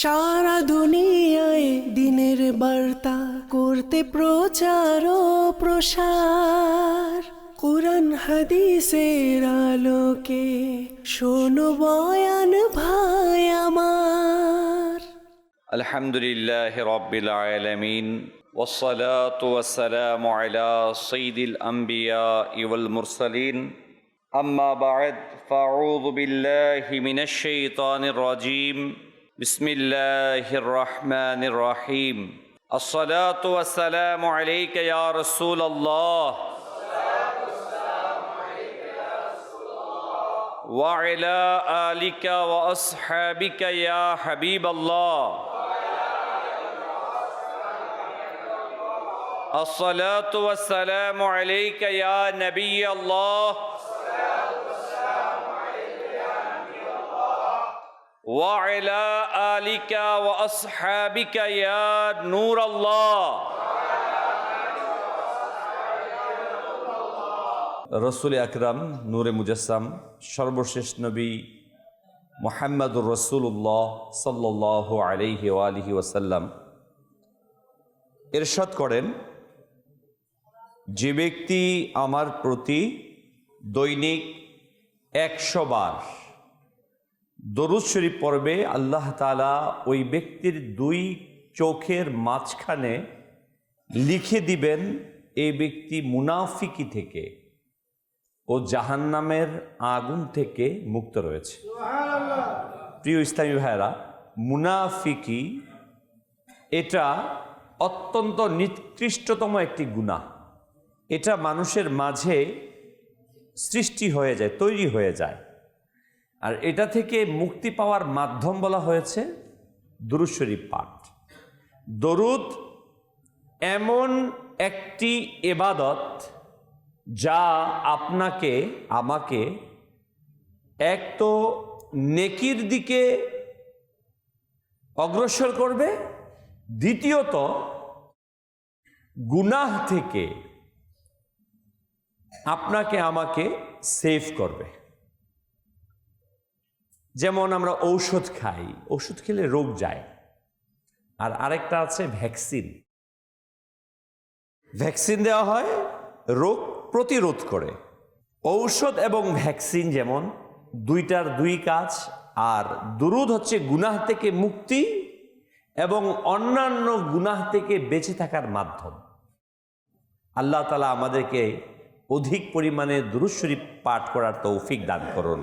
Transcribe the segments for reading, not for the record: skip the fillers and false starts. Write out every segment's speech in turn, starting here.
সারা দুনিয়ায় দিনের বার্তা করতে প্রচার ও প্রসার, কুরআন হাদিসের আলোকে শোনো বয়ান ভাই আমার। আলহামদুলিল্লাহি রাব্বিল আলামিন ওয়াসসালাতু ওয়াসসালামু আলা সাইয়্যিদিল আমবিয়া ওয়াল মুরসালিন, আম্মা বা'দ, ফাআউযু বিল্লাহি মিনাশ শাইতানির রাজীম। বিসমিল্লাহির রহমানির রহিম। আসসালাতু ওয়াসসালামু আলাইকা ইয়া রাসূলুল্লাহ ওয়া আলা আলিকা ওয়া আসহাবিকা ইয়া হাবিবাল্লাহ। আসসালাতু ওয়াসসালামু আলাইকা ইয়া নবিয়াল্লাহ ওয়া আলা আলিকা ওয়া আসহাবিকা ইয়া নূরাল্লাহ। রসুল আকরাম নূরে মুজাসসাম সর্বশেষ নবী মুহাম্মদুর রাসূলুল্লাহ সাল্লাল্লাহু আলাইহি ওয়া আলিহি ওয়াসাল্লাম ইরশাদ করেন, যে ব্যক্তি আমার প্রতি দৈনিক 100 বার দরুদ শরীফ পড়বে, আল্লাহ তাআলা ওই ব্যক্তির 2 চোখের মাঝখানে লিখে দিবেন এই ব্যক্তি মুনাফিকি থেকে ও জাহান্নামের আগুন থেকে মুক্ত রয়েছে। প্রিয় ইসলামী ভাইরা, মুনাফিকি এটা অত্যন্ত নিকৃষ্টতম একটি গুনাহ। এটা মানুষের মাঝে সৃষ্টি হয়ে যায়, তৈরি হয়ে যায়। আর এটা থেকে মুক্তি পাওয়ার মাধ্যম বলা হয়েছে দুরূদ শরীফ পাঠ। দরুদ এমন একটি ইবাদত যা আপনাকে আমাকে এক তো নেকির দিকে অগ্রসর করবে, দ্বিতীয়ত গুনাহ থেকে আপনাকে আমাকে সেভ করবে। যেমন আমরা ঔষধ খাই, ওষুধ খেলে রোগ যায়। আর আরেকটা আছে ভ্যাকসিন। ভ্যাকসিন দেওয়া হয়, রোগ প্রতিরোধ করে। ঔষধ এবং ভ্যাকসিন যেমন দুইটার দুই কাজ। আর দুরূদ হচ্ছে গুনাহ থেকে মুক্তি এবং অন্যান্য গুনাহ থেকে বেঁচে থাকার মাধ্যম। আল্লাহ তাআলা আমাদেরকে অধিক পরিমাণে দুরূদ শরীফ পাঠ করার তৌফিক দান করুন।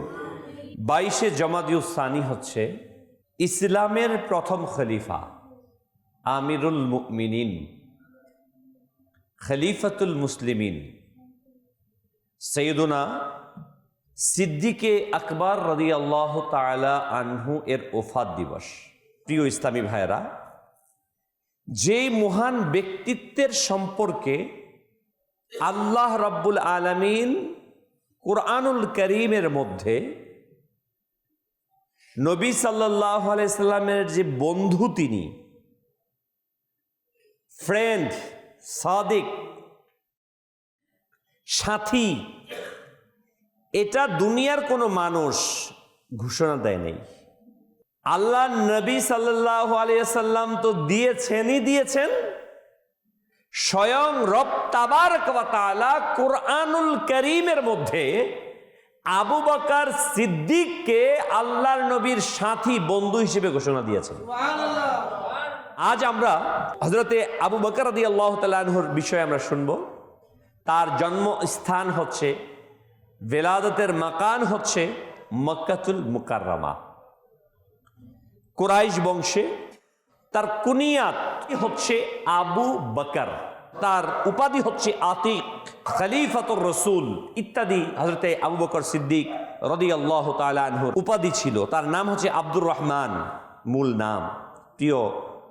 22শে জমাদিউস সানি হচ্ছে ইসলামের প্রথম খলিফা আমিরুল মুমিনিন, খলিফাতুল মুসলিমিন সৈয়দুনা সিদ্দিকে আকবর রাদিয়াল্লাহু তাআলা আনহু এর ওফাত দিবস। প্রিয় ইসলামী ভাইরা, যেই মহান ব্যক্তিত্বের সম্পর্কে আল্লাহ রাব্বুল আলামিন কুরআনুল কারীমের মধ্যে নবী সাল্লাল্লাহু আলাইহি সাল্লামের যে বন্ধু, তিনি ফ্রেন্ড, সাদিক, সাথী, এটা দুনিয়ার কোনো মানুষ ঘোষণা দেয় নাই। আল্লাহ নবী সাল্লাল্লাহু আলাইহি সাল্লাম তো দিয়েছেন। স্বয়ং রব তাবারক ওয়া তাআলা কুরআনুল কারীমের মধ্যে আবু বকর সিদ্দিককে আল্লাহর নবীর সাথী, বন্ধু হিসেবে ঘোষণা দিয়েছেন। আজ আমরা হযরতে আবু বকর রাদিয়াল্লাহু তাআলা আনহুর বিষয়ে আমরা শুনব। তার জন্মস্থান হচ্ছে, বেলাদতের মাকান হচ্ছে মক্কাতুল মুকাররমা, কুরাইশ বংশে। তার কুনিয়াত হচ্ছে আবু বকর, তার উপাধি হচ্ছে আতিক, খলিফাতুর রাসূল ইত্যাদি। হযরতে আবু বকর সিদ্দিক রাদিয়াল্লাহু তাআলা আনহুর উপাধি ছিল। তার নাম হচ্ছে আব্দুর রহমান, মূল নাম। প্রিয়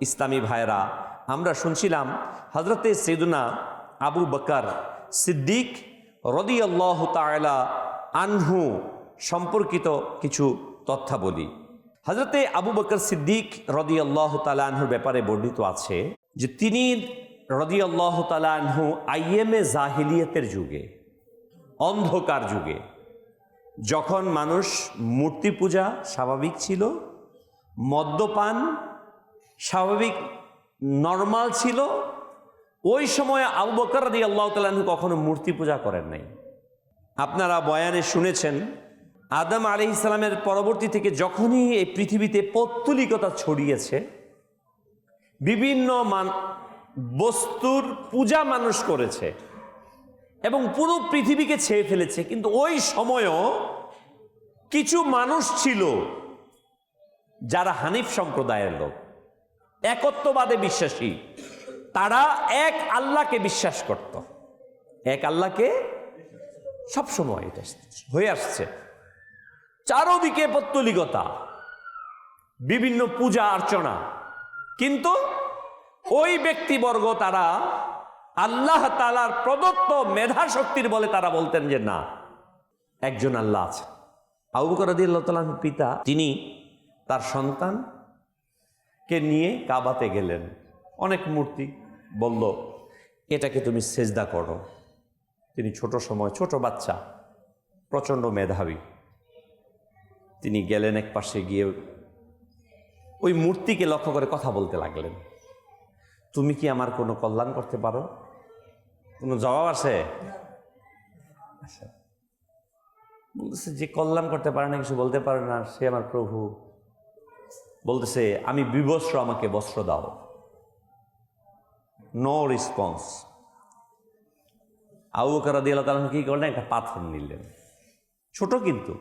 ইসলামী ভাইরা, আমরা শুনছিলাম হযরতে সাইয়্যিদুনা আবু বকর সিদ্দিক রাদিয়াল্লাহু তাআলা আনহু সম্পর্কিত কিছু তথ্যাবলী। হযরতে আবু বকর সিদ্দিক রাদিয়াল্লাহু তাআলা আনহুর ব্যাপারে বর্ণিত আছে যে তিনি রাদিয়াল্লাহু তাআলা আনহু আইয়েমে জাহিলিয়াতের যুগে, অন্ধকার যুগে, যখন মানুষ মূর্তি পূজা স্বাভাবিক ছিল, মদ্যপান স্বাভাবিক নরমাল ছিল। ওই সময় আবু বকর রাদিয়াল্লাহু তাআলা আনহু কখনো মূর্তি পূজা করেন নাই। আপনারা বয়ানে শুনেছেন আদম আলাইহিস সালামের পরবর্তী থেকে যখনই এই পৃথিবীতে পৌত্তলিকতা ছড়িয়েছে, বিভিন্ন বস্তুর পূজা মানুষ করেছে এবং পুরো পৃথিবীকে ছেয়ে ফেলেছে, কিন্তু ওই সময়ও কিছু মানুষ ছিল যারা হানিফ সম্প্রদায়ের লোক, একত্ববাদে বিশ্বাসী। তারা এক আল্লাহকে বিশ্বাস করত, এক আল্লাহকে সবসময় এটা হয়ে আসছে। চারদিকে পৌত্তলিকতা, বিভিন্ন পূজা অর্চনা, কিন্তু ওই ব্যক্তিবর্গ তারা আল্লাহ তাআলার প্রদত্ত মেধা শক্তির বলে তারা বলতেন যে না, একজন আল্লাহ আছে। আবু বকর রাদিয়াল্লাহু তাআলার পিতা তিনি তার সন্তানকে নিয়ে কাবাতে গেলেন। অনেক মূর্তি, বলল এটাকে তুমি সেজদা করো। তিনি ছোট সময়, ছোট বাচ্চা, প্রচণ্ড মেধাবী। তিনি গেলেন এক পাশে গিয়ে ওই মূর্তিকে লক্ষ্য করে কথা বলতে লাগলেন, তুমি কি আমার কোনো কল্যাণ করতে পারো? কোনো জবাব আছে? আচ্ছা, বলতেছে যে কল্যাণ করতে পারে না, কিছু বলতে পারে না, সে আমার প্রভু। বলতেছে আমি বিবস্ত্র, আমাকে বস্ত্র দাও। No response. আবু বকর রাদিয়াল্লাহু তাআলা কি করলেন? একটা পাথর নিলেন, ছোট কিন্তু,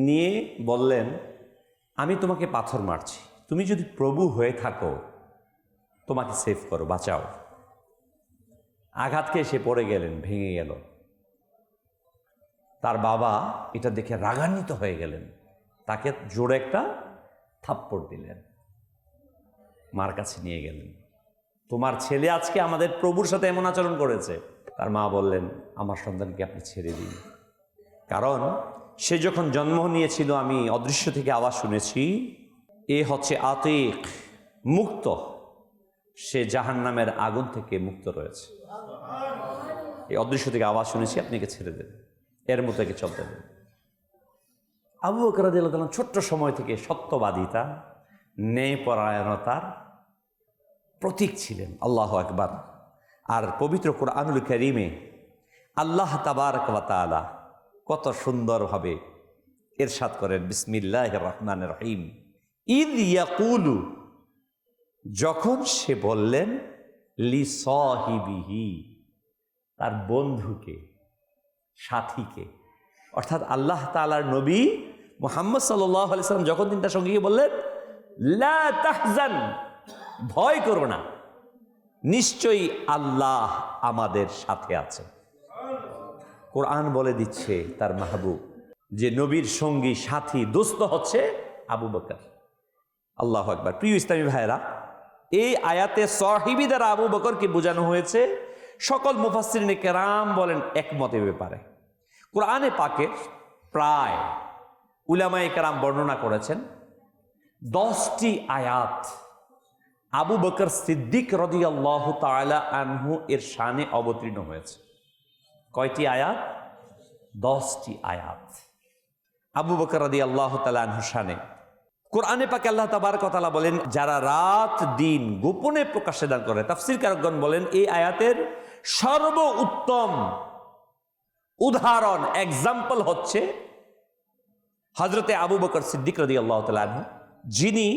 নিয়ে বললেন আমি তোমাকে পাথর মারছি, তুমি যদি প্রভু হয়ে থাকো তোমাকে সেভ করো, বাঁচাও। আঘাত খেয়ে সে পড়ে গেলেন, ভেঙে গেল। তার বাবা এটা দেখে রাগান্বিত হয়ে গেলেন, তাকে জোরে একটা থাপ্পড় দিলেন, মার কাছে নিয়ে গেলেন। তোমার ছেলে আজকে আমাদের প্রভুর সাথে এমন আচরণ করেছে। তার মা বললেন আমার সন্তানকে আপনি ছেড়ে দিন, কারণ সে যখন জন্ম নিয়েছিল আমি অদৃশ্য থেকে আওয়াজ শুনেছি, এ হচ্ছে আতিক, মুক্ত, সে জাহান্নামের আগুন থেকে মুক্ত রয়েছে। এই অদৃশ্য থেকে আওয়াজ শুনেছি, আপনি একে ছেড়ে দেন, এর মতো একে চলতে দেন। আবু বকর রাদিয়াল্লাহু তাআলা ছোট্ট সময় থেকে সত্যবাদিতা, ন্যায়পরায়ণতার প্রতীক ছিলেন। আল্লাহু আকবার। আর পবিত্র কুরআনুল কারীমে আল্লাহ তাবারক ওয়া তাআলা কত সুন্দরভাবে ইরশাদ করেন, বিসমিল্লাহির রহমানির রহিম, ইদ ইয়াকুলু, যখন সে বললেন, লি সাহিবিহি, তার বন্ধুকে, সাথীকে, অর্থাৎ আল্লাহ তাআলার নবী মুহাম্মদ সাল্লাল্লাহু আলাইহি সাল্লাম যখন তিনি তার সঙ্গে গিয়ে বললেন লা তাহজান, ভয় করো না, নিশ্চয়ই আল্লাহ আমাদের সাথে আছেন। কোরআন বলে দিচ্ছে তার মাহবুব যে নবীর সঙ্গী, সাথী, দোস্ত হচ্ছে আবু বকর। আল্লাহু আকবার। প্রিয় ইসলামী ভাইরা, এই আয়াতে সাহিবী দ্বারা আবু বকরকে বোঝানো হয়েছে। সকল মুফাসসিরিনে কেরাম বলেন একমত এ ব্যাপারে। কোরআনে পাকে প্রায় উলামায়ে কেরাম বর্ণনা করেছেন 10টি আয়াত আবু বকর সিদ্দিক রাদিয়াল্লাহু তাআলা আনহু এর শানে অবতীর্ণ হয়েছে। কয়টি আয়াত? 10টি আয়াত আবু বকর রাদিয়াল্লাহু তাআলা আনহু শানে। কোরআনে পাকে আল্লাহ তাবারক ওয়া তাআলা বলেন, যারা রাত দিন গোপনে প্রকাশ্যে দান করে। তাফসীর কারকগণ বলেন এই আয়াতের সর্ব উত্তম উদাহরণ, এক্সাম্পল হচ্ছে হযরতে আবু বকর সিদ্দিক রাদিয়াল্লাহু তাআলা আনহু, যিনি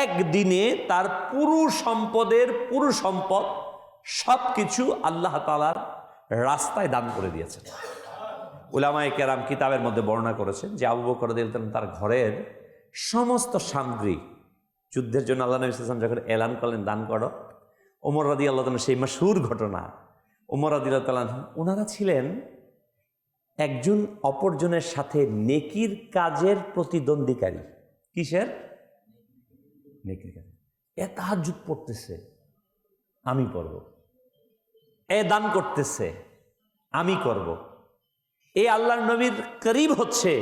একদিনে তার পুরো সম্পদ সবকিছু আল্লাহ তাআলার রাস্তায় দান করে দিয়েছেন। উলামায়ে কেরাম কিতাবের মধ্যে বর্ণনা করেছেন যে আবু বকর রাদিয়াল্লাহু তাআলা তার ঘরের সমস্ত সামগ্রী, যুদ্ধের জন্য আল্লাহ নবী সাল্লাল্লাহু আলাইহি ওয়াসাল্লাম যখন এলান করলেন দান করো, ওমর রাদিয়াল্লাহু তাআলা, সেই মাশহুর ঘটনা, ওমর রাদিয়াল্লাহু তাআলা ওনারা ছিলেন একজন অপরজনের সাথে নেকির কাজের প্রতিদ্বন্দ্বিকারী। কিসের? নেকির কাজ। এ তাহাজ্জুদ পড়তেছে, আমি পড়ব। এ দান করতেছে, আমি করব। এই আল্লাহর নবীর করিব হচ্ছে,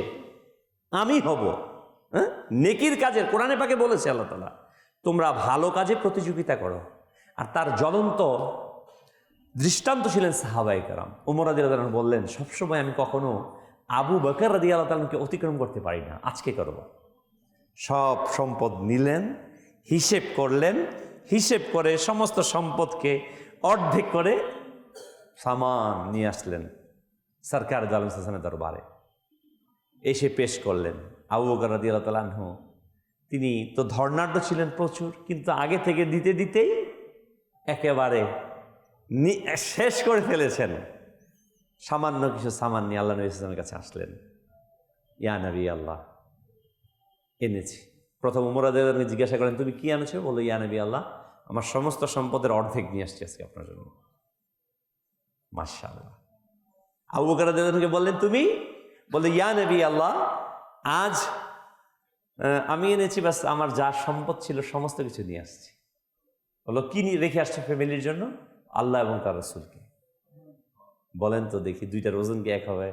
আমি হব। হ্যাঁ, নেকির কাজের, কোরআনে পাকে বলেছে আল্লাহ তাআলা তোমরা ভালো কাজে প্রতিযোগিতা করো। আর তার জ্বলন্ত দৃষ্টান্ত ছিলেন সাহাবায়ে কেরাম। ওমর রাদিয়াল্লাহু তাআলা বললেন, সবসময় আমি কখনো আবু বকর রাদিয়াল্লাহু তাআলাকে অতিক্রম করতে পারি না, আজকে করব। সব সম্পদ নিলেন, হিসেব করলেন, হিসেব করে সমস্ত সম্পদকে অর্ধেক করে সামান নিয়ে আসলেন সরকার জালাম হাসানের দরবারে, এসে পেশ করলেন। আবু বকর রাদিয়াল্লাহু তাআলা আনহু তিনি তো ধর্নাঢ্য ছিলেন প্রচুর, কিন্তু আগে থেকে দিতে দিতেই একেবারে শেষ করে ফেলেছেন। সামান্য কিছু সামান নিয়ে আল্লাহ নবী সাল্লাল্লাহু আলাইহি ওয়াসাল্লামের কাছে আসলেন। ইয়া নবী আল্লাহ, এনেছি। প্রথম ওমর রাদিয়াল্লাহু আনহু জিজ্ঞাসা করেন, তুমি কি এনেছো? বললো, ইয়া নবী আল্লাহ, আমার সমস্ত সম্পদের অর্ধেক নিয়ে আসছি আজকে আপনার জন্য। মাশাআল্লাহ। আবু বকর রাদিয়াল্লাহু আনহুকে বললেন, তুমি? বললো, ইয়া নবী আল্লাহ, আজ আমি এনেছি, বাস আমার যা সম্পদ ছিল সমস্ত কিছু নিয়ে আসছি। বললো, কি নিয়ে রেখে আসছে ফ্যামিলির জন্য? আল্লাহ এবং তার রাসূলকে। বলেন তো দেখি, দুইটার ওজন কি এক হবে?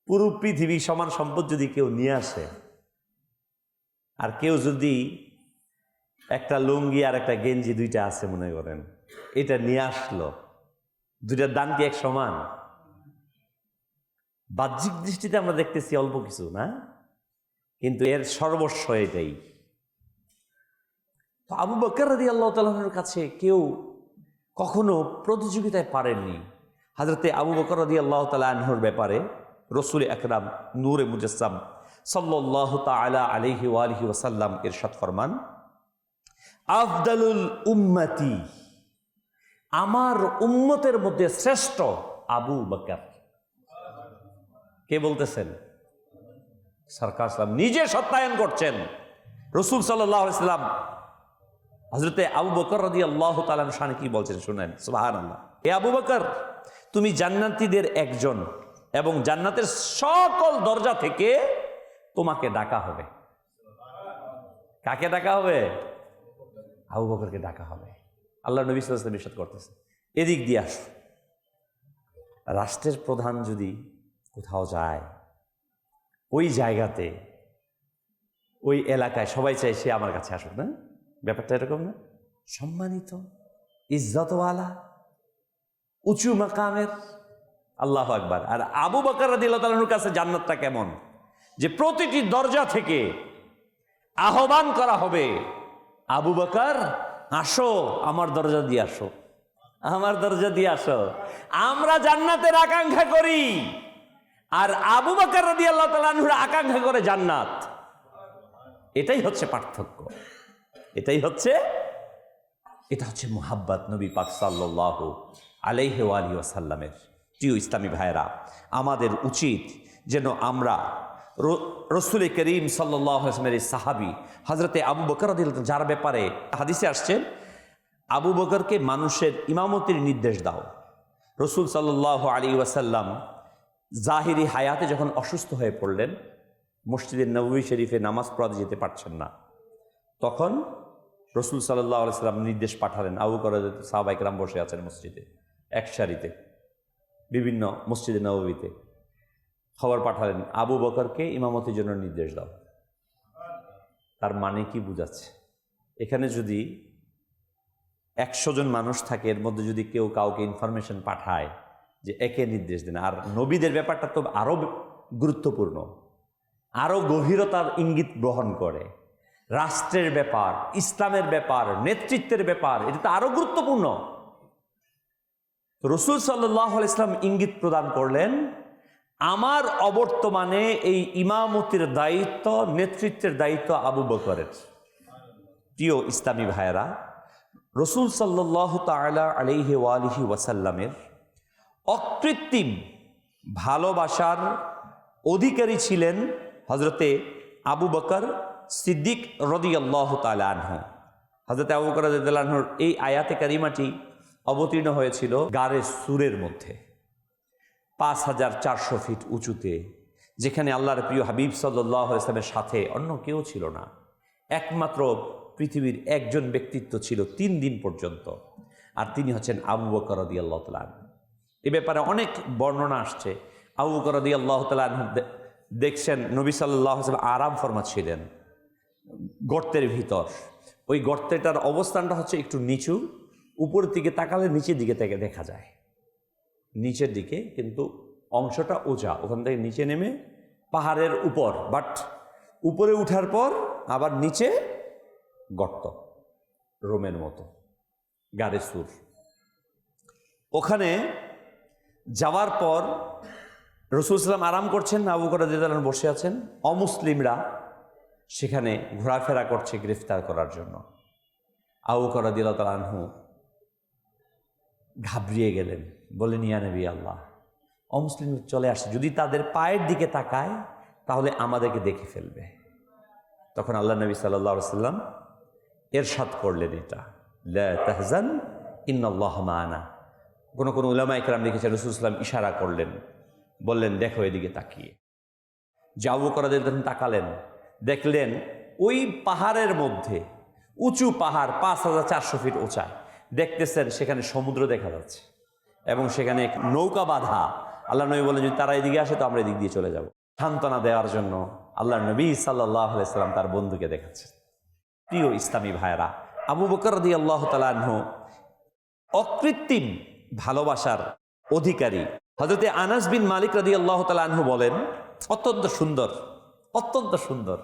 পুরো পৃথিবী সমান সম্পদ যদি কেউ নিয়ে আসে, আর কেউ যদি একটা লুঙ্গি আর একটা গেঞ্জি দুইটা আছে মনে করেন, এটা নিয়ে আসলো, দুইটার দাম কি এক সমান? বাহ্যিক দৃষ্টিতে আমরা দেখতেছি অল্প কিছু না, কিন্তু এর সর্বস্ব এটাই। তো আবু বকর রাদিয়াল্লাহু তাআলা আনহুর কাছে কেউ কখনো প্রতিযোগিতায় পারেননি। হযরতে আবু বকর রাদিয়াল্লাহু তাআলা আনহুর ব্যাপারে রাসূল আকরাম নূরে মুজাসসাম সাল্লাল্লাহু তাআলা আলাইহি ওয়া আলিহি ওয়াসাল্লাম ইরশাদ ফরমান, আফদালুল উম্মতি, আমার উম্মতের মধ্যে শ্রেষ্ঠ আবু বকর। কে বলতেছেন? সরকার সাল্লাম নিজে সত্যায়ন করছেন। রাসূল সাল্লাল্লাহু আলাইহি ওয়াসাল্লাম হযরতে আবু বকর রাদিয়াল্লাহু তাআলা আনহু শানে কি বলছেন শুনেন। সুবহানাল্লাহ। হে আবু বকর, তুমি জান্নাতীদের একজন, এবং জান্নাতের সকল দরজা থেকে তোমাকে ডাকা হবে। কাকে ডাকা হবে? আবু বকরকে ডাকা হবে। আল্লাহ নবী সাল্লাল্লাহু আলাইহি ওয়াসাল্লাম ইরশাদ করতেছেন, এদিক দিয়ে আসো। রাষ্ট্রের প্রধান যদি কোথাও যায়, ওই জায়গাতে, ওই এলাকায় সবাই চাই সে আমার কাছে আসুক, না? ব্যাপারটা এরকম না? সম্মানিত, ইজ্জতওয়ালা, উঁচু মাকামের। আল্লাহু আকবার। আর আবু বকর রাদিয়াল্লাহু তাআলা আনহুর কাছে জান্নাতটা কেমন, যে প্রতিটি দরজা থেকে আহ্বান করা হবে, আবু বকর আসো, আমার দরজা দিয়ে আসো, আমার দরজা দিয়ে আসো। আমরা জান্নাতের আকাঙ্ক্ষা করি, আর আবু বকর রাদিয়াল্লাহু তাআলা আনহুর আকাঙ্ক্ষা করে জান্নাত। এটাই হচ্ছে পার্থক্য, এটা হচ্ছে মুহাব্বত নবী পাক সাল্লাল্লাহু আলাইহি ওয়া আলিহি ওয়াসাল্লামের। প্রিয় ইসলামী ভাইয়েরা, আমাদের উচিত যেন আমরা রাসূল করিম সাল্লাল্লাহু আলাইহি ওয়াসাল্লামের সাহাবী হযরতে আবু বকর রাদিয়াল্লাহু তাআলা, যার ব্যাপারে হাদিসে আসছে, আবু বকরকে মানুষের ইমামতির নির্দেশ দাও। রাসূল সাল্লাল্লাহু আলাইহি ওয়াসাল্লাম জাহিরি হায়াতে যখন অসুস্থ হয়ে পড়লেন, মসজিদে নববী শরীফে নামাজ পড়াতে যেতে পারছেন না, তখন রাসূল সাল্লাল্লাহু আলাইহি ওয়াসাল্লাম নির্দেশ পাঠালেন। আবু বকর সাহাবায়ে কেরাম বসে আছেন মসজিদে এক সারিতে, বিভিন্ন মসজিদে নববীতে, খবর পাঠালেন আবু বকরকে ইমামতির জন্য নির্দেশ দাও। তার মানে কি বুঝাচ্ছে? এখানে যদি 100 জন মানুষ থাকে, এর মধ্যে যদি কেউ কাউকে ইনফরমেশন পাঠায় যে একে নির্দেশ দেন, আর নবীদের ব্যাপারটা তো আরো গুরুত্বপূর্ণ, আরো গভীরতার ইঙ্গিত গ্রহণ করে। রাষ্ট্রের ব্যাপার, ইসলামের ব্যাপার, নেতৃত্বের ব্যাপার, এটা তো আরো গুরুত্বপূর্ণ। রাসূল সাল্লাল্লাহু আলাইহি ওয়াসাল্লাম ইঙ্গিত প্রদান করলেন, আমার অবর্তমানে এই ইমামতির দায়িত্ব, নেতৃত্বের দায়িত্ব আবু বকরের। প্রিয় ইসলামী ভাইয়েরা, রাসূল সাল্লাল্লাহু তাআলা আলাইহি ওয়া আলিহি ওয়াসাল্লামের অকৃত্রিম ভালোবাসার অধিকারী ছিলেন হযরতে আবু বকর সিদ্দিক রাদিয়াল্লাহু তাআলা আনহু। হযরতে আবু বকর রাদিয়াল্লাহু আনহুর এই আয়াতে কারিমাটি অবতীর্ণ হয়েছিল গারে সুরের মধ্যে, 5400 ফিট উঁচুতে, যেখানে আল্লাহর প্রিয় হাবিব সাল্লাল্লাহু আলাইহি ওয়াসাল্লামের সাথে অন্য কেউ ছিল না। একমাত্র পৃথিবীর একজন ব্যক্তিত্ব ছিল 3 দিন পর্যন্ত, আর তিনি হচ্ছেন আবু বকর রাদিয়াল্লাহু তাআলা আনহু। এ ব্যাপারে অনেক বর্ণনা আসছে। আবু বকর রাদিয়াল্লাহু তাআলা আনহু দেখছেন নবী সাল্লাল্লাহু আলাইহি ওয়াসাল্লাম আরাম ফরমাচ্ছিলেন গর্তের ভিতর। ওই গর্তেটার অবস্থানটা হচ্ছে একটু নিচু, উপরের দিকে তাকালে নিচের দিকে থেকে দেখা যায়, নিচের দিকে, কিন্তু অংশটা উঁচা, ওখান থেকে নিচে নেমে পাহাড়ের উপর, বাট উপরে উঠার পর আবার নিচে গর্ত, রোমের মতো, গাড়ে সুর। ওখানে যাওয়ার পর রাসূল সাল্লাল্লাহু আলাইহি ওয়াসাল্লাম আরাম করছেন, আবু বকর রাদিয়াল্লাহু আনহু বসে আছেন। অমুসলিমরা সেখানে ঘোরাফেরা করছে গ্রেফতার করার জন্য। আবু বকর রাদিয়াল্লাহু তাআলা আনহু ঘাবড়িয়ে গেলেন, বললেন, ইয়া নবী আল্লাহ, অমুসলিম চলে আসছে, যদি তাদের পায়ের দিকে তাকায় তাহলে আমাদেরকে দেখে ফেলবে। তখন আল্লাহ নবী সাল্লাল্লাহু আলাইহি ওয়াসাল্লাম ইরশাদ করলেন, এটা লা তাহজান ইন্নাল্লাহা মা'ানা। কোন কোন উলামায়ে কেরাম লিখেছেন রাসূল সাল্লাল্লাহু আলাইহি ওয়াসাল্লাম ইশারা করলেন, বললেন, দেখো এদিকে তাকিয়ে। যে আবু বকর রাদিয়াল্লাহু আনহু তাকালেন, দেখলেন ওই পাহাড়ের মধ্যে, উঁচু পাহাড় 5400 ফিট উঁচা, দেখতেছেন সেখানে সমুদ্র দেখা যাচ্ছে এবং সেখানে এক নৌকা বাঁধা। আল্লাহ নবী বলেন, যদি তারা এদিকে আসে তো আমরা এদিক দিয়ে চলে যাব। সান্ত্বনা দেওয়ার জন্য আল্লাহ নবী সাল্লাল্লাহু আলাইহি ওয়াসাল্লাম তার বন্ধুকে দেখাচ্ছেন। প্রিয় ইসলামী ভাইরা, আবু বকর রাদিয়াল্লাহু তাআলা আনহু অকৃত্রিম ভালোবাসার অধিকারী। হযরতে আনাস বিন মালিক রাদিয়াল্লাহু তাআলা আনহু বলেন, অত্যন্ত সুন্দর, অত্যন্ত সুন্দর,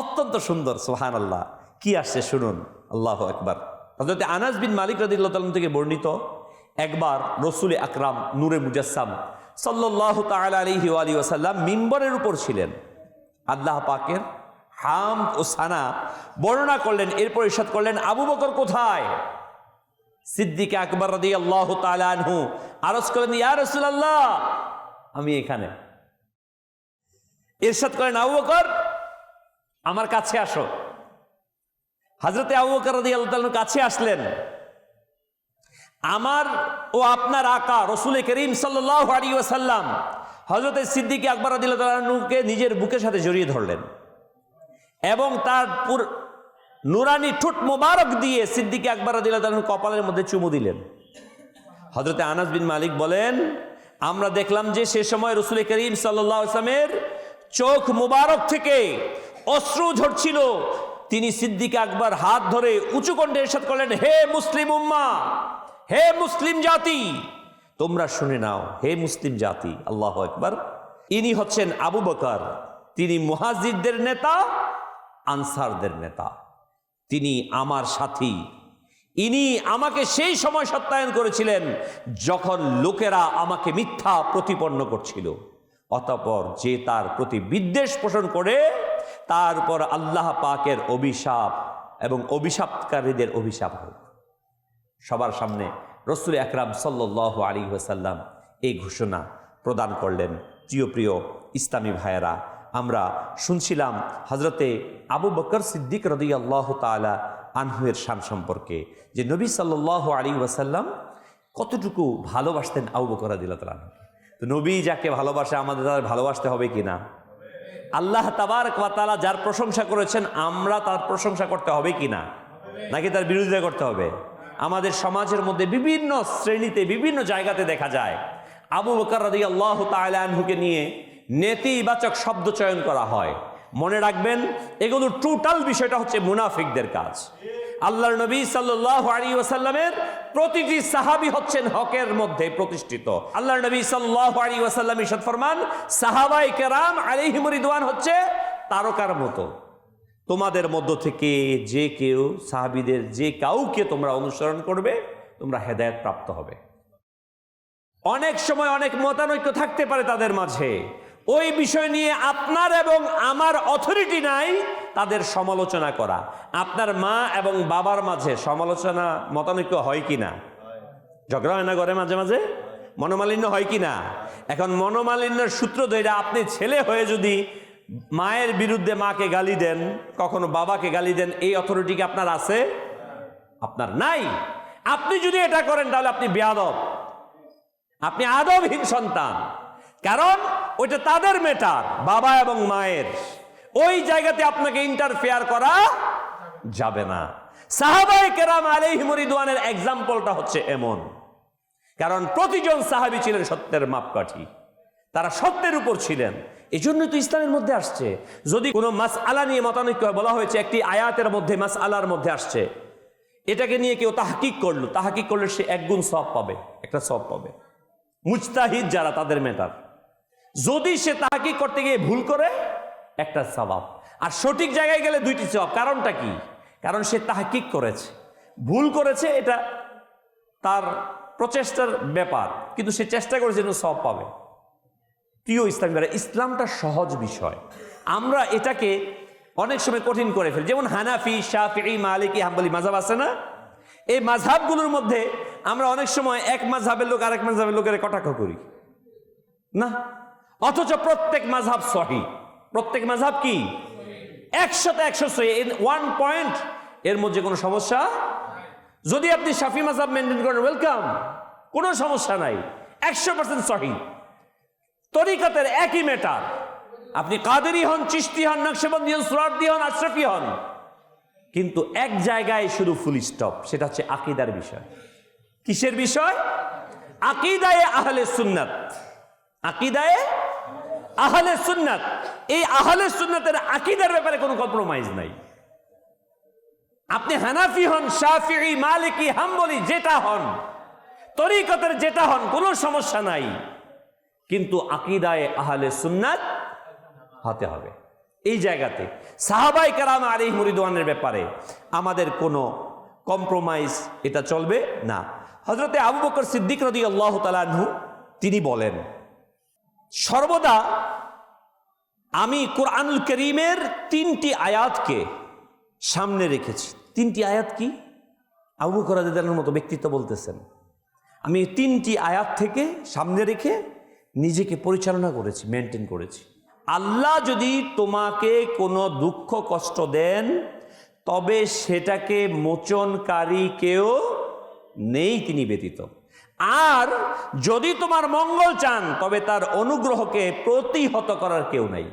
অত্যন্ত সুন্দর, সুবহানাল্লাহ। কি আসছে শুনুন, আল্লাহু আকবার। হযরতে আনাস বিন মালিক রাদিয়াল্লাহু তাআলা থেকে বর্ণিত, একবার রাসূল আকরাম নূরে মুজাসসাম সাল্লাল্লাহু তাআলা আলাইহি ওয়া আলিহি ওয়াসাল্লাম মিম্বরের উপর ছিলেন। আল্লাহ পাকের হামদ ও সানা বর্ণনা করলেন, এরপর ইরশাদ করলেন, আবু বকর কোথায়? সিদ্দিক আকবর রাদিয়াল্লাহু তাআলা আনহু আরজ করলেন, ইয়া রাসূলুল্লাহ, আমি এখানে। ইরশাদ করেন, আবু বকর আমার কাছে আসো। হযরতে আবু বকর রাদিয়াল্লাহু তাআলা কাছে আসলেন। আমার ও আপনার আকা রাসূল করিম সাল্লাল্লাহু আলাইহি ওয়াসাল্লাম হযরতে সিদ্দিক আকবর রাদিয়াল্লাহু তাআলা আনহুকে নিজের বুকের সাথে জড়িয়ে ধরলেন এবং তার নুরানি ঠোঁট মোবারক দিয়ে সিদ্দিক আকবর রাদিয়াল্লাহু তাআলা আনহু কপালের মধ্যে চুমু দিলেন। হযরতে আনাস বিন মালিক বলেন, আমরা দেখলাম যে সে সময় রাসূল করিম সাল্লাল্লাহু আলাইহি ওয়াসাল্লামের চোখ মোবারক থেকে অশ্রু ঝরছিল। তিনি সিদ্দিক আকবর হাত ধরে উঁচু কণ্ঠে ইরশাদ করলেন, হে মুসলিম উম্মাহ, হে মুসলিম জাতি, তোমরা শুনে নাও, হে মুসলিম জাতি। আল্লাহু আকবার। ইনি হচ্ছেন আবু বকর। তিনি মুহাজিরদের নেতা, আনসারদের নেতা, তিনি আমার সাথী। ইনি আমাকে সেই সময় সত্যায়ন করেছিলেন যখন লোকেরা আমাকে মিথ্যা প্রতিপন্ন করছিল। অতঃপর যে তার প্রতি বিদ্বেষ পোষণ করে, তারপর আল্লাহ পাকের অভিশাপ এবং অভিশাপকারীদের অভিশাপ হোক। সবার সামনে রাসূল আকরাম সাল্লাল্লাহু আলাইহি ওয়াসাল্লাম এই ঘোষণা প্রদান করলেন। প্রিয় ইসলামী ভাইয়েরা, আমরা শুনছিলাম হযরতে আবু বকর সিদ্দিক রাদিয়াল্লাহু তাআলা আনহুয়ের শান সম্পর্কে, যে নবী সাল্লাল্লাহু আলাইহি ওয়াসাল্লাম কতটুকু ভালোবাসতেন আবু বকর রাদিয়াল্লাহু তাআলা। তো নবী যাকে ভালোবাসে আমাদের তার ভালোবাসতে হবে কিনা? আল্লাহ তাবারক ওয়া তাআলা যার প্রশংসা করেছেন আমরা তার প্রশংসা করতে হবে কিনা, নাকি তার বিরোধিতা করতে হবে? আমাদের সমাজের মধ্যে বিভিন্ন শ্রেণীতে, বিভিন্ন জায়গাতে দেখা যায় আবু বকর রাদিয়াল্লাহু তাআলা আনহুকে নিয়ে নেতিবাচক শব্দ চয়ন করা হয়। মনে রাখবেন, এগুলো টোটাল বিষয়টা হচ্ছে মুনাফিকদের কাজ। আল্লাহর নবী সাল্লাল্লাহু আলাইহি ওয়াসাল্লামের প্রতিটি সাহাবী হচ্ছেন হকের মধ্যে প্রতিষ্ঠিত। আল্লাহর নবী সাল্লাল্লাহু আলাইহি ওয়াসাল্লাম ইরশাদ ফরমান, সাহাবায়ে কেরাম আলাইহিম রিদওয়ান হচ্ছে তারকার মতো। তোমাদের মধ্য থেকে যে কেউ সাহাবীদের যে কাউকে তোমরা অনুসরণ করবে, তোমরা হেদায়েত প্রাপ্ত হবে। অনেক সময় অনেক মতানৈক্য থাকতে পারে তাদের মাঝে, ওই বিষয় নিয়ে আপনার এবং আমার অথরিটি নাই তাদের সমালোচনা করা। আপনার মা এবং বাবার মাঝে সমালোচনা, মতানৈক্য হয় কিনা? ঝগড়া হয় না ঘরে মাঝে মাঝে? মনোমালিন্য হয় কিনা? এখন মনোমালিন্যের সূত্র ধরে আপনি ছেলে হয়ে যদি মায়ের বিরুদ্ধে মাকে গালি দেন, কখনো বাবাকে গালি দেন, এই অথরিটি কি আপনার আছে? আপনার নাই। আপনি যদি এটা করেন তাহলে আপনি বেয়াদব, আপনি আদবহীন সন্তান। কারণ ওইটা তাদের ম্যাটার, বাবা এবং মায়ের। ওই জায়গাতে আপনাকে ইন্টারফেয়ার করা যাবে না। সাহাবায়ে কেরাম আলাইহিম রিদওয়ানের এক্সাম্পলটা হচ্ছে এমন, কারণ প্রতিজন সাহাবী ছিলেন সত্যের মাপকাঠি, তারা সত্যের উপর ছিলেন। এই জন্যই তো ইসলামের মধ্যে আসছে, যদি কোনো মাসআলা নিয়ে মতানৈক্য বলা হয়েছে, একটি আয়াতের মধ্যে মাসআলার মধ্যে আসছে, এটাকে নিয়ে কেউ তাহকিক করলে সে এক গুণ সওয়াব পাবে, একটা সওয়াব পাবে। মুজতাহিদ যারা, তাদের ম্যাটার। যদি সে তাহকিক করতে গিয়ে ভুল করে, একটা সওয়াব। আর সঠিক জায়গায় গেলে 2টি সওয়াব। কারণটা কি? কারণ সে তাহকিক করেছে, ভুল করেছে, এটা তার প্রচেষ্টার ব্যাপার, কিন্তু সে চেষ্টা করেছে যেন সওয়াব পাবে। প্রিয় ইসলামী ভাইরা, ইসলামটা সহজ বিষয়, আমরা এটাকে অনেক সময় কঠিন করে ফেলি। যেমন হানাফি, শাফিঈ, মালিকি, হাম্বলি মাযহাব আছে না, এই মাযহাবগুলোর মধ্যে আমরা অনেক সময় এক মাযহাবের লোক আরেক মাযহাবের লোকের কটাক্ষ করি না, অথচ প্রত্যেক মাযহাব সহিহ। প্রত্যেক মাযহাব কি 100তে 100 সহিহ, 1 পয়েন্ট এর মধ্যে কোনো সমস্যা। যদি আপনি শাফি মাযহাব মেনটেন করেন, ওয়েলকাম, কোনো সমস্যা নাই, 100% সহিহ। তরিকতের একই ম্যাটার, আপনি কাদেরি হন, চিশতি হন, নকশবন্দি হন, সুরারদি হন, আশরাফি হন, কিন্তু এক জায়গায় শুধু ফুল স্টপ, সেটা হচ্ছে আকীদার বিষয়। কিসের বিষয়? আকীদায়ে আহলে সুন্নাত। আকীদায়ে আহলে সুন্নাত, এই আহলে সুন্নাতের আকীদার ব্যাপারে কোনো কম্প্রোমাইজ নাই। আপনি হানাফি হন, শাফিঈ, মালিকি, হাম্বলি, যেটা হন, তরিকতের যেটা হন, কোনো সমস্যা নাই, কিন্তু আকীদায়ে আহলে সুন্নাত হতে হবে। এই জায়গাতে সাহাবায়ে কেরাম আলাইহিম রিদওয়ানের ব্যাপারে আমাদের কোনো কম্প্রোমাইজ এটা চলবে না। হযরতে আবু বকর সিদ্দিক রাদিয়াল্লাহু তাআলা আনহু তিনি বলেন, সর্বদা আমি কুরআনুল কারীমের 3টি আয়াতকে সামনে রেখেছি। 3টি আয়াত কি? আবু বকর রাদিয়াল্লাহু তাআলার মতো ব্যক্তিত্ব বলতেছেন, আমি 3টি আয়াত থেকে সামনে রেখে নিজেকে পরিচালনা করেছি, মেনটেন করেছি। আল্লাহ যদি তোমাকে কোনো দুঃখ কষ্ট দেন, তবে সেটাকে মোচনকারী কেউ নেই তিনি ব্যতীত। আর যদি তোমার মঙ্গল চান, তবে তার অনুগ্রহকে প্রতিহত করার কেউ নাই।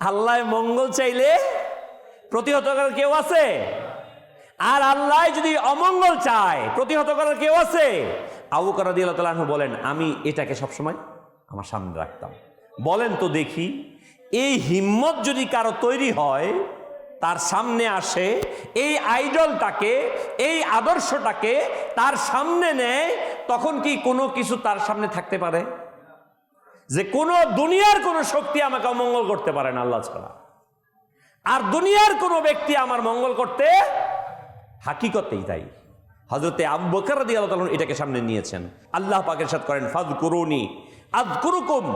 আল্লাহ মঙ্গল চাইলে প্রতিহত করার কেউ আছে? আর আল্লাহ যদি অমঙ্গল চায়, প্রতিহত করার কেউ আছে? আবু বকর রাদিয়াল্লাহু তাআলা আনহু বলেন, আমি এটাকে সবসময় আমার সামনে রাখতাম। বলেন তো দেখি, এই হিম্মত যদি কারো তৈরি হয়, তার সামনে আসে, এই আইডলটাকে, এই আদর্শটাকে তার সামনে নেয়, তখন কি কোনো কিছু তার সামনে থাকতে পারে? যে কোনো দুনিয়ার কোনো শক্তি আমাকে অমঙ্গল করতে পারে না আল্লাহ ছাড়া। আর দুনিয়ার কোনো ব্যক্তি আমার মঙ্গল করতে হাকিকতেই তাই। হযরতে আবু বকর রাদিয়াল্লাহু তাআলা এটাকে সামনে নিয়েছেন। আল্লাহ পাক ইরশাদ করেন, ফাযকুরুনি আযকুরুকুম,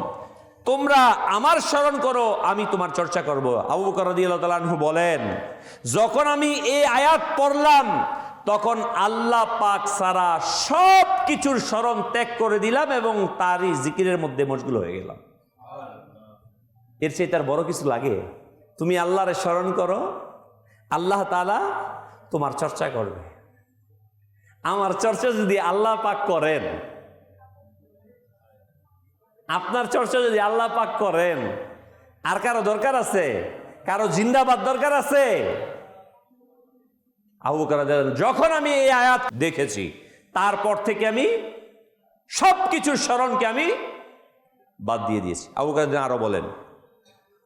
তোমরা আমার স্মরণ করো, আমি তোমার চর্চা করব। আবু বকর রাদিয়াল্লাহু তাআলা আনহু বলেন, যখন আমি এই আয়াত পড়লাম, তখন আল্লাহ পাক সারা সব কিছুর স্মরণ ত্যাগ করে দিলাম এবং তারই জিকিরের মধ্যে মশগুল হয়ে গেলাম। এর চেয়ে তার বড় কিছু লাগে? তুমি আল্লাহরে স্মরণ করো, আল্লাহ তাআলা তোমার চর্চা করবে। আমার চর্চা যদি আল্লাহ পাক করেন, আপনার চর্চা যদি আল্লাহ পাক করেন, আর কারো দরকার আছে? কারো জিন্দাবাদ দরকার আছে? আবু বকর রাদিয়াল্লাহু আনহু, যখন আমি এই আয়াত দেখেছি, তারপর থেকে আমি সবকিছুর স্মরণকে আমি বাদ দিয়ে দিয়েছি। আবু বকর রাদিয়াল্লাহু আনহু আরো বলেন,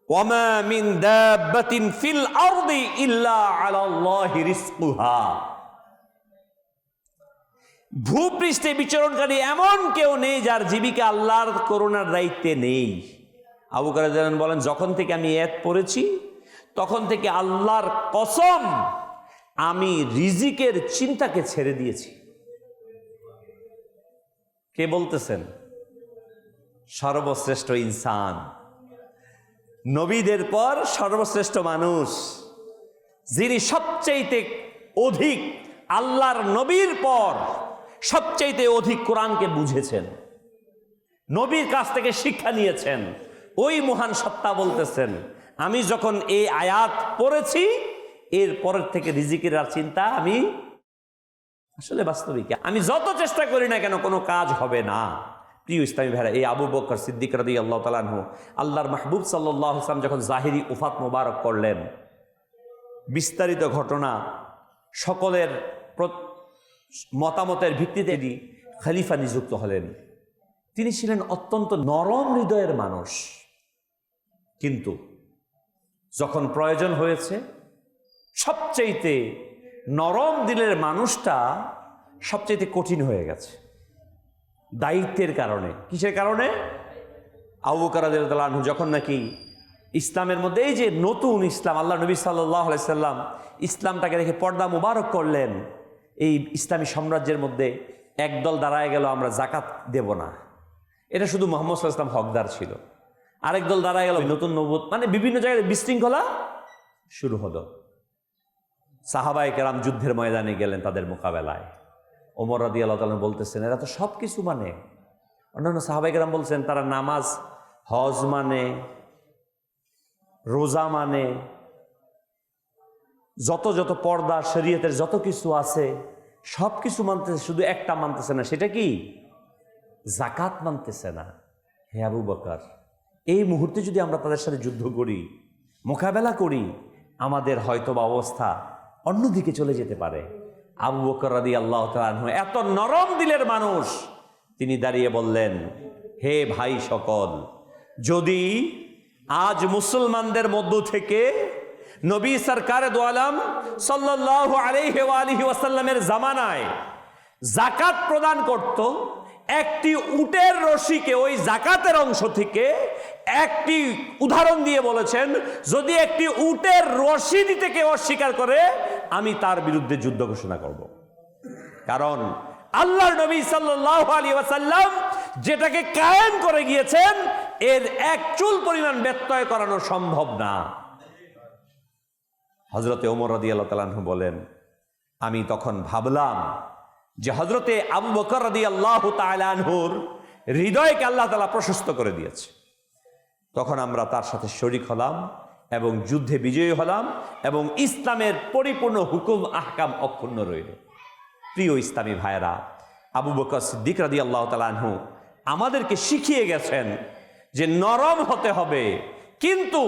ওয়ামা মিন দাব্বাতিন ফিল আরদি ইল্লা আলাল্লাহি রিজকুহা, ভূপৃষ্ঠে বিচরণকারী এমন কেউ নেই যার জীবিকা আল্লাহর করুণার দায়িত্বে নেই। আবু বকর রাদিয়াল্লাহু আনহু বলেন, যখন থেকে আমি আয়াত পড়েছি, তখন থেকে আল্লাহর কসম, আমি রিজিকের চিন্তাকে ছেড়ে দিয়েছি। কে বলতেছেন? সর্বশ্রেষ্ঠ ইনসান, নবীদের পর সর্বশ্রেষ্ঠ মানুষ, যিনি সবচাইতে অধিক, আল্লাহর নবীর পর সবচাইতে অধিক কোরআনকে বুঝেছেন, নবীর কাছ থেকে শিক্ষা নিয়েছেন, ওই মহান সত্তা বলতেছেন, আমি যখন এই আয়াত পড়েছি, এর পরের থেকে রিজিকের আর চিন্তা আমি আসলে বাস্তবিক, আমি যত চেষ্টা করি না কেন কোনো কাজ হবে না। প্রিয় ইসলামী ভাইরা, এই আবু বকর সিদ্দিক রাদিয়াল্লাহু তাআলা আনহু, আল্লাহর মাহবুব সাল্লাল্লাহু আলাইহি ওয়াসাল্লাম যখন জাহিরি উফাত মোবারক করলেন, বিস্তারিত ঘটনা, সকলের মতামতের ভিত্তিতে খলিফা নিযুক্ত হলেন। তিনি ছিলেন অত্যন্ত নরম হৃদয়ের মানুষ, কিন্তু যখন প্রয়োজন হয়েছে, সবচাইতে নরম দিলের মানুষটা সবচাইতে কঠিন হয়ে গেছে দায়িত্বের কারণে। কিসের কারণে? আবু বকর রাদিয়াল্লাহু আনহু যখন নাকি ইসলামের মধ্যে এই যে নতুন ইসলাম, আল্লাহ নবী সাল্লাল্লাহু আলাইহি সাল্লাম ইসলামটাকে রেখে পর্দা মুবারক করলেন। এই ইসলামী সাম্রাজ্যের মধ্যে একদল দাঁড়ায় গেল, আমরা জাকাত দেব না, এটা শুধু মুহাম্মদ সাল্লাল্লাহু আলাইহি ওয়াসাল্লাম হকদার ছিল। আরেক দল দাঁড়ায় গেল, নতুন নবুয়ত, মানে বিভিন্ন জায়গায় বিশৃঙ্খলা শুরু হলো। সাহাবায়ে কেরাম যুদ্ধের ময়দানে গেলেন তাদের মোকাবেলায়। ওমর রাদিয়াল্লাহু তাআলা বলতেছেন, এরা তো সব কিছু মানে। অন্যান্য সাহাবায়ে কেরাম বলছেন তারা নামাজ, হজ মানে, রোজা মানে, যত যত পর্দা শরীয়তের যত কিছু আছে সব কিছু মানতেছে, শুধু একটা মানতেছে না, সেটা কি? যাকাত মানতেছে না। হে আবু বকর, এই মুহূর্তে যদি আমরা তাদের সাথে যুদ্ধ করি, মোকাবেলা করি, আমাদের হয়তোবা অবস্থা অন্যদিকে চলে যেতে পারে। আবু বকর রাদিয়াল্লাহু তাআলা আনহু এত নরম দিলের মানুষ, তিনি দাঁড়িয়ে বললেন, হে ভাই সকল, যদি আজ মুসলমানদের মধ্য থেকে নবী সরকার দু আলম সাল্লাল্লাহু আলাইহি ওয়া আলিহি ওয়াসাল্লামের জামানায় যাকাত প্রদান করত, একটি উটের রশিকে ওই যাকাতের অংশ থেকে একটি উদাহরণ দিয়ে বলেছেন, যদি একটি উটের রশি দিতে কেউ অস্বীকার করে আমি তার বিরুদ্ধে যুদ্ধ ঘোষণা করব। কারণ আল্লাহর নবী সাল্লাল্লাহু আলাইহি ওয়াসাল্লাম যেটাকে কায়েম করে গিয়েছেন এর এক চুল পরিমাণ ব্যত্যয় করানো সম্ভব না। হযরতে ওমর রাদিয়াল্লাহু তাআলা আনহু বলেন, আমি তখন ভাবলাম যে হযরতে আবু বকর রাদিয়াল্লাহু তাআলা আনহুর হৃদয়কে আল্লাহ তাআলা প্রশস্ত করে দিয়েছে। তখন আমরা তার সাথে শরীক হলাম এবং যুদ্ধে বিজয়ী হলাম এবং ইসলামের পরিপূর্ণ হুকুম আহকাম অক্ষুণ্ণ রইল। প্রিয় ইসলামী ভাইয়েরা, আবু বকর সিদ্দিক রাদিয়াল্লাহু তাআলা আনহু আমাদেরকে শিখিয়ে গেছেন যে নরম হতে হবে, কিন্তু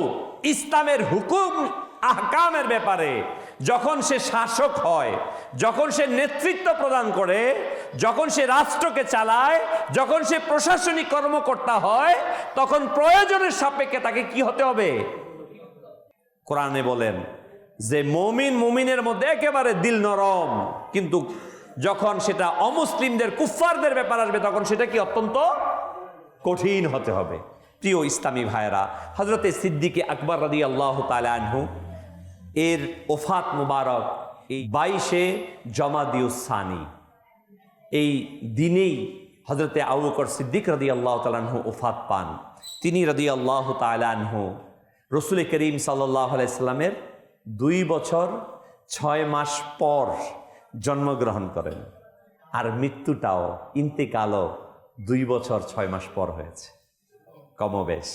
ইসলামের হুকুম আহকামের ব্যাপারে যখন সে শাসক হয়, যখন সে নেতৃত্ব প্রদান করে, যখন সে রাষ্ট্রকে চালায়, যখন সে প্রশাসনিক কর্মকর্তা হয়, তখন প্রয়োজনের সাপেক্ষে তাকে কি হতে হবে? কোরআনে বলেন যে মুমিনের মধ্যে একেবারে দিল নরম, কিন্তু যখন সেটা অমুসলিমদের কুফফারদের ব্যাপার আসবে তখন সেটা কি অত্যন্ত কঠিন হতে হবে। প্রিয় ইসলামী ভাইয়েরা, হযরতে সিদ্দিকে আকবর রাদিয়াল্লাহু তাআলা আনহু এর ওফাত মুবারক এই 22শে জমাদিউস সানি, এই দিনেই হযরতে আবু বকর সিদ্দিক রাদিয়াল্লাহু তাআলা আনহু ওফাত পান। তিনি রাদিয়াল্লাহু তাআলা আনহু রাসূল করিম সাল্লাল্লাহু আলাইহি সাল্লামের 2 বছর 6 মাস পর জন্মগ্রহণ করেন, আর মৃত্যুটাও ইন্তেকালও 2 বছর 6 মাস পর হয়েছে। কমবেশ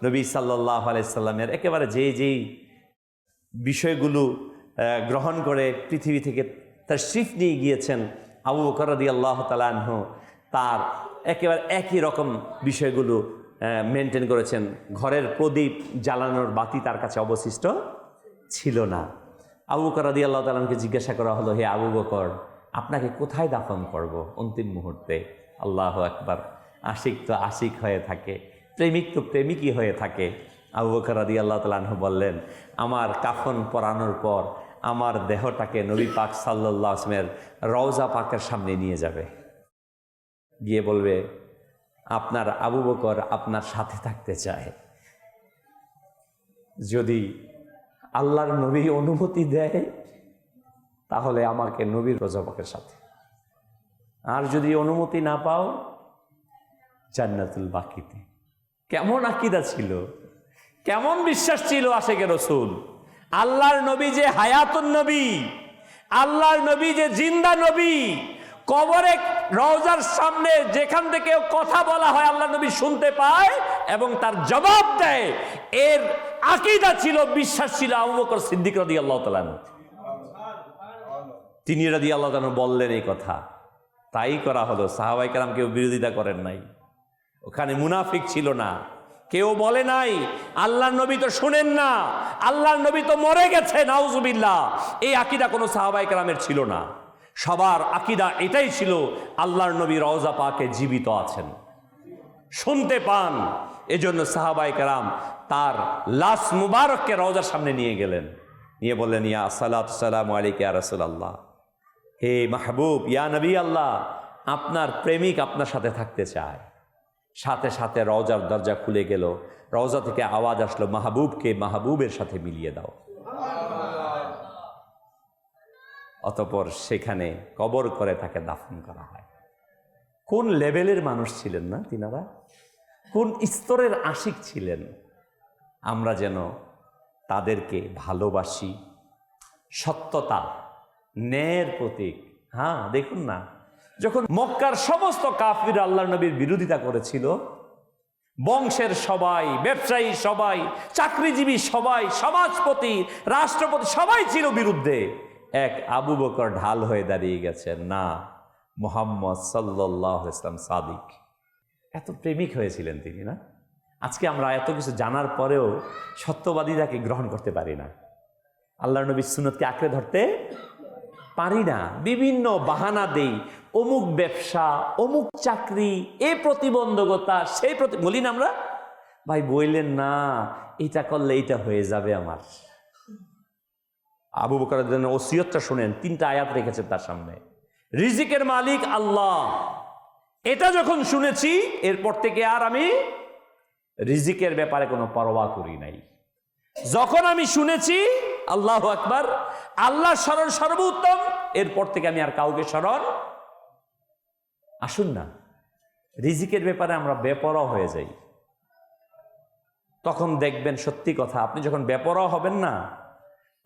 নবী সাল্লাল্লাহু আলাইহি সাল্লামের একেবারে যেই বিষয়গুলো গ্রহণ করে পৃথিবী থেকে তাশরীফ নিয়ে গিয়েছেন আবু বকর রাদিয়াল্লাহু তাআলা আনহু, তার একেবারে একই রকম বিষয়গুলো মেনটেন করেছেন। ঘরের প্রদীপ জ্বালানোর বাতি তার কাছে অবশিষ্ট ছিল না। আবু বকর রাদিয়াল্লাহু তাআলা আনহুকে জিজ্ঞাসা করা হলো, হে আবু বকর, আপনাকে কোথায় দাফন করব অন্তিম মুহূর্তে? আল্লাহু আকবার। আশিক তো আশিক হয়ে থাকে, প্রেমিক তো প্রেমিকই হয়ে থাকে। আবু বকর রাদিয়াল্লাহু তাআলা আনহু বললেন, আমার কাফন পরানোর পর আমার দেহটাকে নবী পাক সাল্লাল্লাহু আলাইহি ওয়াসাল্লামের রওজা পাকের সামনে নিয়ে যাবে, গিয়ে বলবে, আপনার আবু বকর আপনার সাথে থাকতে চায়। যদি আল্লাহর নবী অনুমতি দেয় তাহলে আমাকে নবীর রওজা পাকের সাথে, আর যদি অনুমতি না পাও জান্নাতুল বাকিতে। কেমন আকীদা ছিল, কেমন বিশ্বাস ছিল আশিকে রাসূল! আল্লাহর নবী যে হায়াতুন নবী, আল্লাহর নবী যে জিন্দা নবী, কবরে রওজার সামনে যেখান থেকে কথা বলা হয় আল্লাহর নবী শুনতে পায় এবং তার জবাব দেয়। এর আকীদা ছিল, বিশ্বাস ছিল আবু বকর সিদ্দিক রাদিয়াল্লাহু তাআলা আনহু। তিনি রাদিয়াল্লাহু তাআলা বললেন এই কথা, তাই করা হলো। সাহাবায়ে কেরাম কেউ বিরোধিতা করেন নাই, ওখানে মুনাফিক ছিল না, কেউ বলে নাই আল্লাহর নবী তো শুনেন না, আল্লাহর নবী তো মরে গেছে, নাউজুবিল্লাহ। এই আকীদা কোনো সাহাবায়ে কেরামের ছিল না। সবার আকীদা এটাই ছিল, আল্লাহর নবী রওজা পাকে জীবিত আছেন, শুনতে পান। এজন্য সাহাবায়ে কেরাম তার লাশ মুবারককে রওজার সামনে নিয়ে গেলেন, নিয়ে বললেন, ইয়া সালাতু সালামু আলাইকা ইয়া রাসূলুল্লাহ, হে মাহবুব, ইয়া নবী আল্লাহ, আপনার প্রেমিক আপনার সাথে থাকতে চায়। সাথে সাথে রওজার দরজা খুলে গেল, রওজা থেকে আওয়াজ আসলো, মাহবুবকে মাহবুবের সাথে মিলিয়ে দাও। অতঃপর সেখানে কবর করে তাকে দাফন করা হয়। কোন লেভেলের মানুষ ছিলেন না তিনারা, কোন স্তরের আশিক ছিলেন। আমরা যেন তাদেরকে ভালোবাসি। সত্যতা, ন্যায়ের প্রতীক। হ্যাঁ, দেখুন না, যখন মক্কার সমস্ত কাফির আল্লাহর নবীর বিরোধিতা করেছিল, বংশের সবাই, ব্যবসায়ী সবাই, চাকরিজীবী সবাই, সমাজপতি, রাষ্ট্রপতি সবাই ছিল বিরুদ্ধে, এক আবু বকর ঢাল হয়ে দাঁড়িয়ে গেছেন, না, মুহাম্মদ সাল্লাল্লাহু আলাইহি ওয়াসাল্লাম সাদিক। এত প্রেমিক হয়েছিলেন তিনি না। আজকে আমরা এত কিছু জানার পরেও সত্যবাদীরাকে গ্রহণ করতে পারি না, আল্লাহর নবীর সুন্নতকে আঁকড়ে ধরতে পারি না। বিভিন্ন বাহানা দেই, অমুক ব্যবসা, অমুক চাকরি, এই প্রতিবন্ধকতা, সেই বলি না আমরা, ভাই বললেন না এটা করলে এইটা হয়ে যাবে আমার। আবু বকরের জন্য ওসিয়তটা শুনেন, 3টা আয়াত রেখেছেন তার সামনে। রিজিকের মালিক আল্লাহ, এটা যখন শুনেছি এরপর থেকে আর আমি রিজিকের ব্যাপারে কোনো পরোয়া করি নাই। যখন আমি শুনেছি আল্লাহু আকবার, আল্লাহ স্মরণ সর্বোত্তম, এরপর থেকে আমি আর কাউকে স্মরণ। আসুন না, রিজিকের ব্যাপারে আমরা বেপরোয়া হয়ে যাই, তখন দেখবেন সত্যি কথা, আপনি যখন বেপরোয়া হবেন না,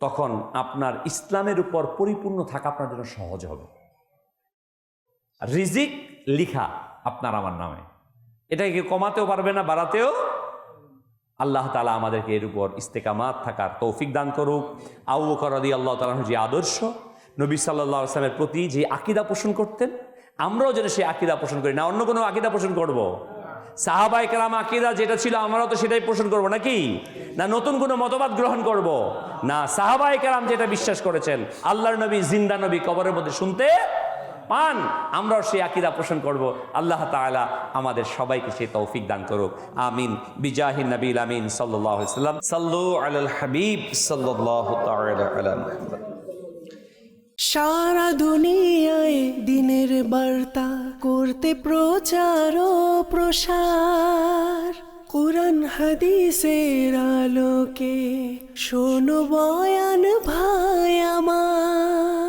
তখন আপনার ইসলামের উপর পরিপূর্ণ থাকা আপনার জন্য সহজ হবে। রিজিক লিখা আপনার আমার নামে, এটাকে কেউ কমাতেও পারবে না, বাড়াতেও। আল্লাহ তাআলা আমাদেরকে এর উপর ইস্তেকামাত থাকার তৌফিক দান করুক। আবু বকর রাদিয়াল্লাহু তাআলার যে আদর্শ, নবী সাল্লাল্লাহু আলাইহি ওয়াসাল্লামের প্রতি যে আকীদা পোষণ করতেন, আমরাও যেন সেই আকীদা পোষণ করি না। অন্য কোনো আকীদা পোষণ করব? সাহাবায়ে কেরাম আকীদা যেটা ছিল আমরাও তো সেটাই পোষণ করব নাকি? না নতুন কোনো মতবাদ গ্রহণ করব? না, সাহাবায়ে কেরাম যেটা বিশ্বাস করেছেন, আল্লাহর নবী জিন্দা নবী কবরের মধ্যে শুনতে পান, আমরাও সেই আকীদা পোষণ করব। আল্লাহ তাআলা আমাদের সবাইকে সেই তৌফিক দান করুক, আমিন। বিজাহিন নবীল আমিন সাল্লাল্লাহু আলাইহি ওয়াসাল্লাম। সাল্লু আলাল হাবিব সাল্লাল্লাহু তাআলা আলা মুহাম্মদ। সারা দুনিয়ায় দিনের বার্তা করতে প্রচার ও প্রসার, কুরআন হাদিসের আলোকে শোনো বয়ান ভাই আমার।